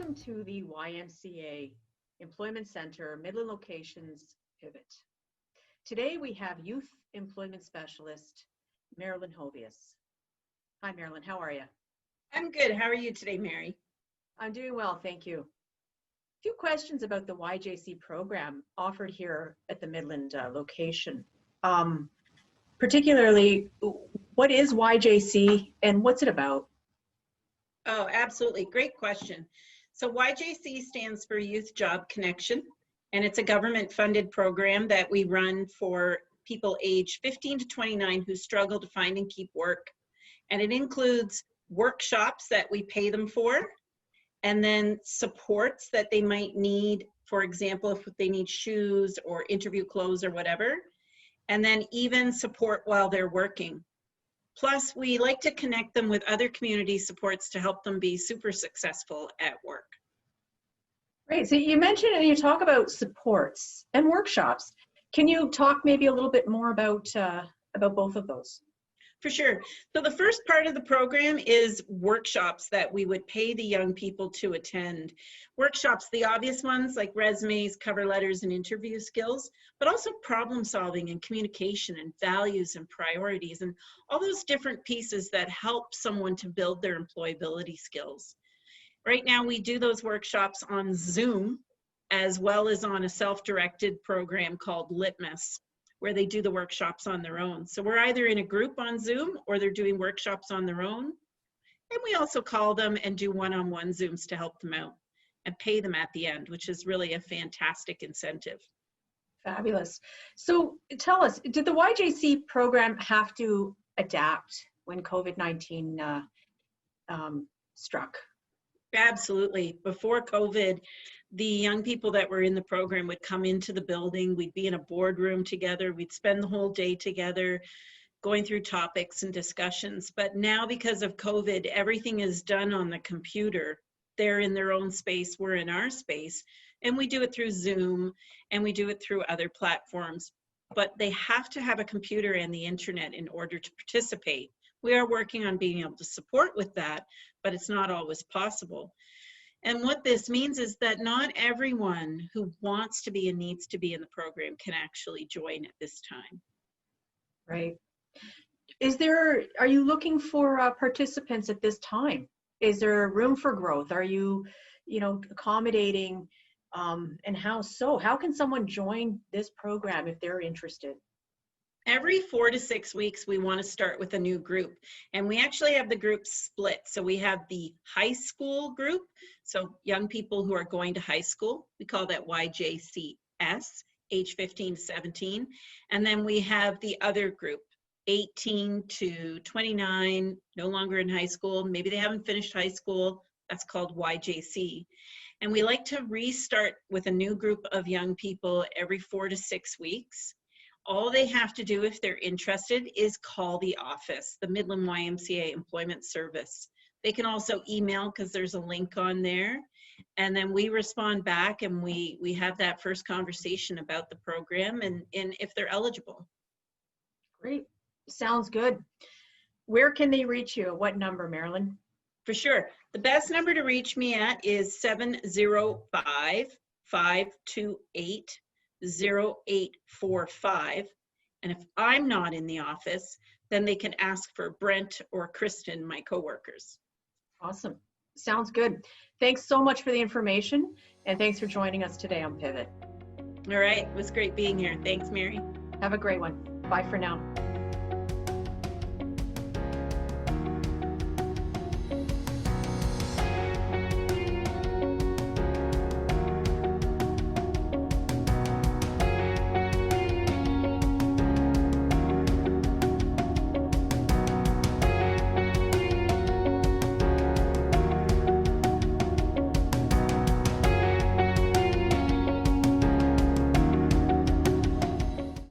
Welcome to the YMCA Employment Center Midland Locations Pivot. Today we have Youth Employment Specialist Marilyn. Hi Marilyn, how are you? I'm good. How are you today, Mary? I'm doing well, thank you. A few questions about the YJC program offered here at the Midland location. Particularly, what is YJC and what's it about? Oh, absolutely. Great question. So YJC stands for Youth Job Connection, and it's a government-funded program that we run for people aged 15 to 29 who struggle to find and keep work. And it includes workshops that we pay them for, and then supports that they might need, for example, if they need shoes or interview clothes or whatever, and then even support while they're working. Plus, we like to connect them with other community supports to help them be super successful at work. Great. So you mentioned and you talk about supports and workshops. Can you talk maybe a little bit more about both of those? For sure. So the first part of the program is workshops that we would pay the young people to attend. Workshops, the obvious ones like resumes, cover letters, and interview skills, but also problem solving and communication and values and priorities and all those different pieces that help someone to build their employability skills. Right now we do those workshops on Zoom as well as on a self-directed program called Litmus, where they do the workshops on their own. So we're either in a group on Zoom or they're doing workshops on their own. And we also call them and do one-on-one Zooms to help them out and pay them at the end, which is really a fantastic incentive. Fabulous. So tell us, did the YJC program have to adapt when COVID-19 struck? Absolutely. Before COVID, the young people that were in the program would come into the building. We'd be in a boardroom together. We'd spend the whole day together going through topics and discussions. But now because of COVID, everything is done on the computer. They're in their own space. We're in our space. And we do it through Zoom and we do it through other platforms. But they have to have a computer and the internet in order to participate. We are working on being able to support with that, but it's not always possible. And what this means is that not everyone who wants to be and needs to be in the program can actually join at this time. Right. Are you looking for participants at this time? Is there room for growth? Are you, accommodating, and how so? How can someone join this program if they're interested? Every 4 to 6 weeks, we want to start with a new group. And we actually have the group split. So we have the high school group. So young people who are going to high school, we call that YJCS, age 15 to 17. And then we have the other group, 18 to 29, no longer in high school. Maybe they haven't finished high school. That's called YJC. And we like to restart with a new group of young people every 4 to 6 weeks. All they have to do if they're interested is call the office, the Midland YMCA Employment Service. They can also email because there's a link on there. And then we respond back and we have that first conversation about the program and if they're eligible. Great. Sounds good. Where can they reach you? What number, Marilyn? For sure. The best number to reach me at is 705-528-0845. And if I'm not in the office, then they can ask for Brent or Kristen, my coworkers. Awesome. Sounds good. Thanks so much for the information and thanks for joining us today on Pivot. All right. It was great being here. Thanks, Mary. Have a great one. Bye for now.